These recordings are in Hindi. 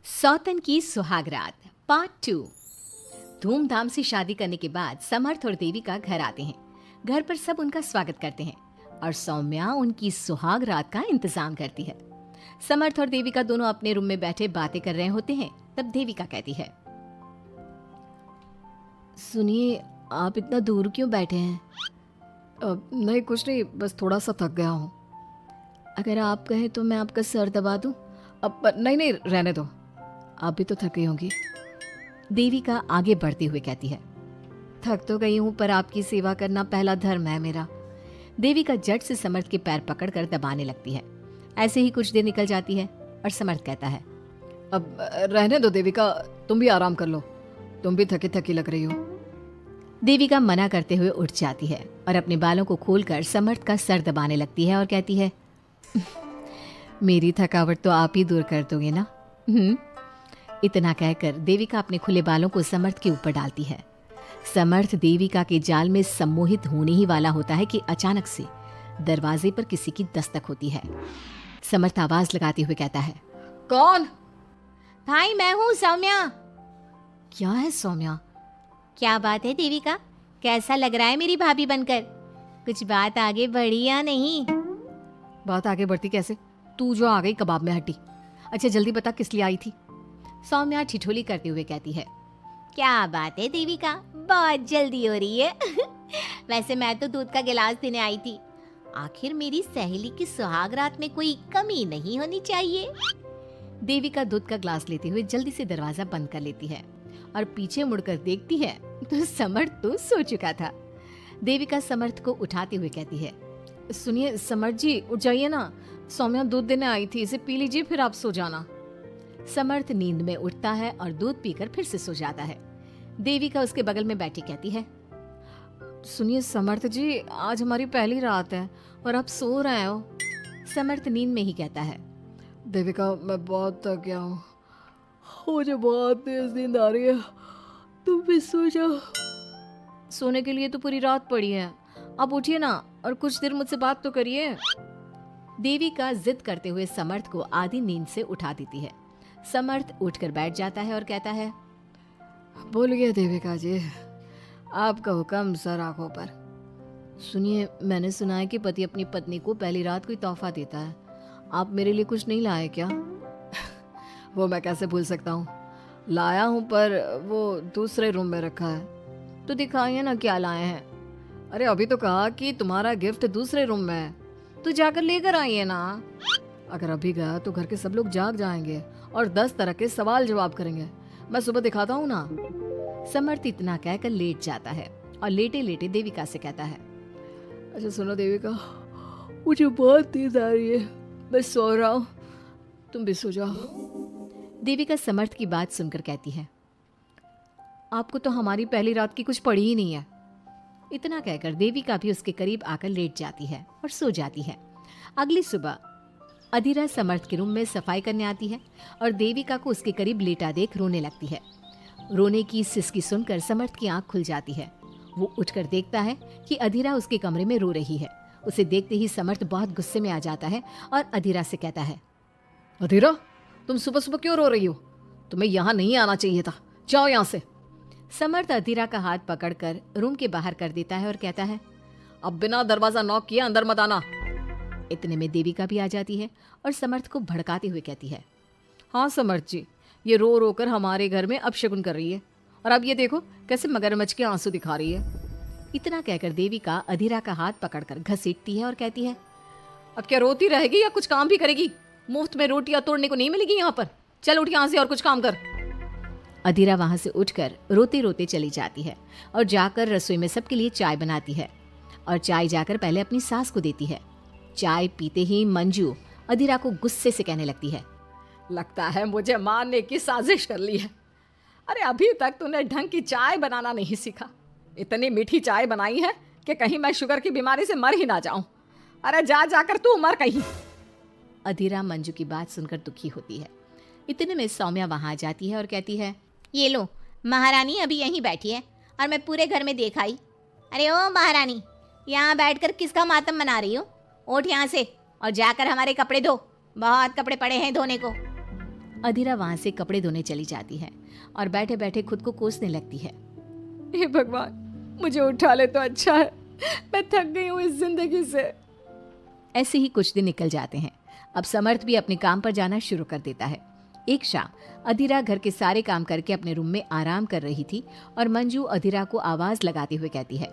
सौतन की सुहागरात पार्ट 2। धूमधाम से शादी करने के बाद समर्थ और देविका घर आते हैं। घर पर सब उनका स्वागत करते हैं और सौम्या उनकी सुहागरात का इंतजाम करती है। समर्थ और देविका दोनों अपने रूम में बैठे बातें कर रहे होते हैं। तब देविका कहती है, सुनिए, आप इतना दूर क्यों बैठे हैं? नहीं, कुछ नहीं, बस थोड़ा सा थक गया हूँ। अगर आप कहें तो मैं आपका सर दबा दूँ? नहीं, रहने दो, आप भी तो थकी होंगी। देविका आगे बढ़ते हुए कहती है, थक तो गई हूँ, पर आपकी सेवा करना पहला धर्म है मेरा। देविका झट से समर्थ के पैर पकड़कर दबाने लगती है। ऐसे ही कुछ देर निकल जाती है और समर्थ कहता है, अब रहने दो देविका, तुम भी आराम कर लो, तुम भी थकी थकी लग रही हो। देविका मना करते हुए उठ जाती है और अपने बालों को खोलकर समर्थ का सर दबाने लगती है और कहती है, मेरी थकावट तो आप ही दूर कर दोगे ना? इतना कहकर देविका अपने खुले बालों को समर्थ के ऊपर डालती है। समर्थ देविका के जाल में सम्मोहित होने ही वाला होता है कि अचानक से दरवाजे पर किसी की दस्तक होती है। समर्थ आवाज लगाते हुए कहता है, कौन? भाई, मैं हूँ सौम्या। क्या है सौम्या? क्या बात है देविका, कैसा लग रहा है मेरी भाभी बनकर? कुछ बात आगे बढ़ी या नहीं? बात आगे बढ़ती कैसे? तू जो आ गई कबाब में हड्डी। अच्छा जल्दी बता, किस लिए आई थी? सौम्या ठिठोली करते हुए कहती है, क्या बात है देविका, बहुत जल्दी हो रही है। वैसे मैं तो दूध का गिलास देने आई थी। आखिर मेरी सहेली की सुहागरात में कोई कमी नहीं होनी चाहिए। देविका दूध का ग्लास लेते हुए जल्दी से दरवाजा बंद कर लेती है और पीछे मुड़कर देखती है तो समर्थ तो सो चुका था। देविका समर्थ को उठाते हुए कहती है, सुनिए समर्थ जी, उठ जाइए ना, सौम्या दूध देने आई थी, इसे पी लीजिए, फिर आप सो जाना। समर्थ नींद में उठता है और दूध पीकर फिर से सो जाता है। देविका उसके बगल में बैठी कहती है, सुनिए समर्थ जी, आज हमारी पहली रात है और आप सो रहे हो। समर्थ नींद में ही कहता है, देविका मैं बहुत थक गया हूँ, मुझे बहुत तेज नींद आ रही है, तुम भी सो जाओ। सोने के लिए तो पूरी रात पड़ी है, आप उठिए ना और कुछ देर मुझसे बात तो करिए। देविका जिद करते हुए समर्थ को आधी नींद से उठा देती है। समर्थ उठकर बैठ जाता है और कहता है, बोलिए देविका जी, आपका हुक्म सर आंखों पर। सुनिए, मैंने सुना है कि पति अपनी पत्नी को पहली रात कोई तोहफा देता है, आप मेरे लिए कुछ नहीं लाए क्या? वो मैं कैसे भूल सकता हूँ, लाया हूँ, पर वो दूसरे रूम में रखा है। तो दिखाइए ना क्या लाए हैं। अरे अभी तो कहा कि तुम्हारा गिफ्ट दूसरे रूम में है, तो जाकर लेकर आइए ना। अगर अभी गया तो घर के सब लोग जाग जाएंगे और 10 तरह के सवाल जवाब करेंगे, मैं सुबह दिखाता हूँ ना। समर्थ इतना कहकर लेट जाता है और लेटे लेटे देविका से कहता है, अच्छा सुनो देविका, मुझे बहुत नींद आ रही है, मैं सो रहा हूँ, तुम भी सो जाओ। देविका समर्थ की बात सुनकर कहती है, आपको तो हमारी पहली रात की कुछ पड़ी ही नहीं है। इतना कहकर देविका भी उसके करीब आकर लेट जाती है और सो जाती है। अगली सुबह अधीरा समर्थ के रूम में सफाई करने आती है और देविका को उसके करीब लेटा देख रोने लगती है। रोने की सिसकी सुनकर समर्थ की आंख खुल जाती है। वो उठकर देखता है कि अधीरा उसके कमरे में रो रही है। उसे देखते ही समर्थ बहुत गुस्से में आ जाता है और अधीरा से कहता है, अधीरा, तुम सुबह सुबह क्यों रो रही हो? तुम्हें यहाँ नहीं आना चाहिए था, जाओ यहाँ से। समर्थ अधीरा का हाथ पकड़कर रूम के बाहर कर देता है और कहता है, अब बिना दरवाजा नॉक किए अंदर मत आना। इतने में देविका भी आ जाती है और समर्थ को भड़काते हुए कहती है, हाँ समर्थ जी, ये रो रो कर हमारे घर में अपशगुन कर रही है, और अब ये देखो कैसे मगरमच्छ के आंसू दिखा रही है। इतना कहकर देविका अधीरा का हाथ पकड़कर घसीटती है और कहती है, अब क्या रोती रहेगी या कुछ काम भी करेगी? मुफ्त में रोटियां तोड़ने को नहीं मिलेगी यहाँ पर, चल उठ यहाँ से और कुछ काम कर। अधीरा वहां से उठकर रोते रोते चली जाती है और जाकर रसोई में सबके लिए चाय बनाती है और चाय जाकर पहले अपनी सास को देती है। चाय पीते ही मंजू अधीरा को गुस्से से कहने लगती है, लगता है मुझे मारने की साजिश कर ली है। अरे अभी तक तूने ढंग की चाय बनाना नहीं सीखा, इतनी मीठी चाय बनाई है कि कहीं मैं शुगर की बीमारी से मर ही ना जाऊं। अरे जा जाकर तू मर कहीं। अधीरा मंजू की बात सुनकर दुखी होती है। इतने में सौम्या वहां आ जाती है और कहती है, ये लो, महारानी अभी यहीं बैठी है और मैं पूरे घर में देख आई। अरे ओ महारानी, यहाँ बैठकर किसका मातम मना रही हो? उठ यहाँ से और जाकर हमारे कपड़े धो, बहुत कपड़े पड़े हैं धोने को। अधीरा वहां से कपड़े धोने चली जाती है और बैठे बैठे खुद को कोसने लगती है। हे भगवान, मुझे उठा ले तो अच्छा है, मैं थक गई हूँ इस जिंदगी से। ऐसे ही कुछ दिन निकल जाते हैं। अब समर्थ भी अपने काम पर जाना शुरू कर देता है। एक शाम अधीरा घर के सारे काम करके अपने रूम में आराम कर रही थी और मंजू अधीरा को आवाज लगाते हुए कहती है,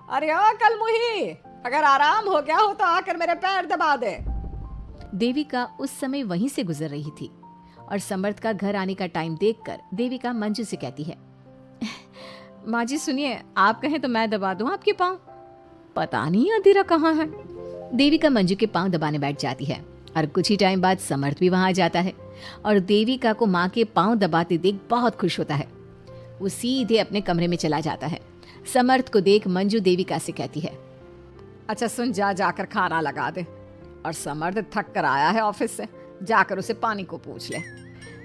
अरे ओ कल मुही, अगर आराम हो गया हो तो आकर मेरे पैर दबा दे। देविका उस समय वहीं से गुजर रही थी और समर्थ का घर आने का टाइम देखकर देविका मंजू से कहती है, माँ जी सुनिए, आप कहें तो मैं दबा दूं आपके पाँव। पता नहीं अधीरा कहाँ है। देविका मंजू के पांव दबाने बैठ जाती है और कुछ ही टाइम बाद समर्थ भी वहां आ जाता है और देविका को माँ के पांव दबाते देख बहुत खुश होता है। वो सीधे अपने कमरे में चला जाता है। समर्थ को देख मंजू देविका से कहती है, अच्छा सुन, जाकर खाना लगा दे। और समर्थ थक कर आया है ऑफिस से, जाकर उसे पानी को पूछ ले।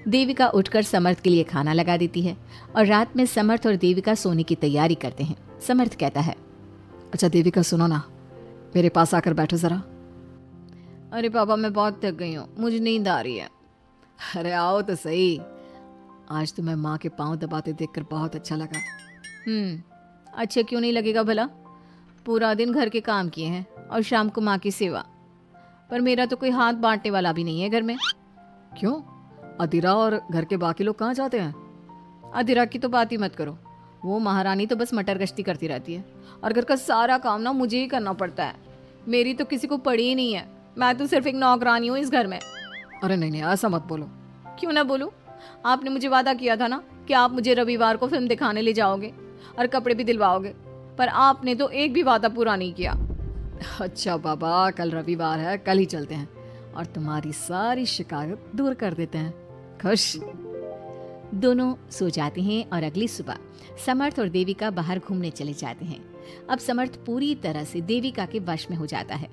देविका उठकर समर्थ के लिए खाना लगा देती है और रात में समर्थ और देविका सोने की तैयारी करते हैं। समर्थ कहता है, अच्छा देविका सुनो ना, मेरे पास आकर बैठो जरा। अरे पापा, मैं बहुत थक गई हूँ, मुझे नींद आ रही है। अरे आओ तो सही, आज तो मैं माँ के पाँव दबाते देखकर बहुत अच्छा लगा। अच्छा क्यों नहीं लगेगा भला? पूरा दिन घर के काम किए हैं और शाम को माँ की सेवा। पर मेरा तो कोई हाथ बांटने वाला भी नहीं है घर में। क्यों? अधीरा और घर के बाकी लोग कहाँ जाते हैं? अधीरा की तो बात ही मत करो, वो महारानी तो बस मटर गश्ती करती रहती है और घर का सारा काम ना मुझे ही करना पड़ता है। मेरी तो किसी को पड़ी ही नहीं है, मैं तो सिर्फ एक नौकरानी हूँ इस घर में। अरे नहीं, ऐसा मत बोलो। क्यों ना बोलूं? आपने मुझे वादा किया था ना कि आप मुझे रविवार को फिल्म दिखाने ले जाओगे और कपड़े भी दिलवाओगे, पर आपने तो एक भी वादा पूरा नहीं किया। अच्छा बाबा, कल रविवार है, कल ही चलते हैं और तुम्हारी सारी शिकायत दूर कर देते हैं। खुश? दोनों सो जाते हैं और अगली सुबह समर्थ और देविका बाहर घूमने चले जाते हैं। अब समर्थ पूरी तरह से देविका के वश में हो जाता है।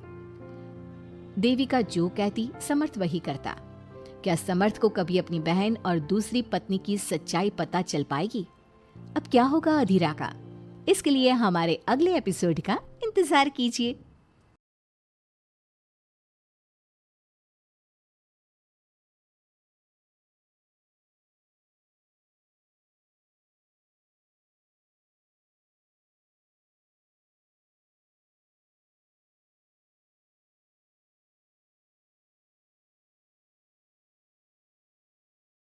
देविका जो कहती समर्थ वही करता। क्या समर्थ को कभी अपनी बहन और दूसरी पत्नी की सच्चाई पता चल पाएगी? अब क्या होगा अधीरा का? इसके लिए हमारे अगले एपिसोड का इंतजार कीजिए।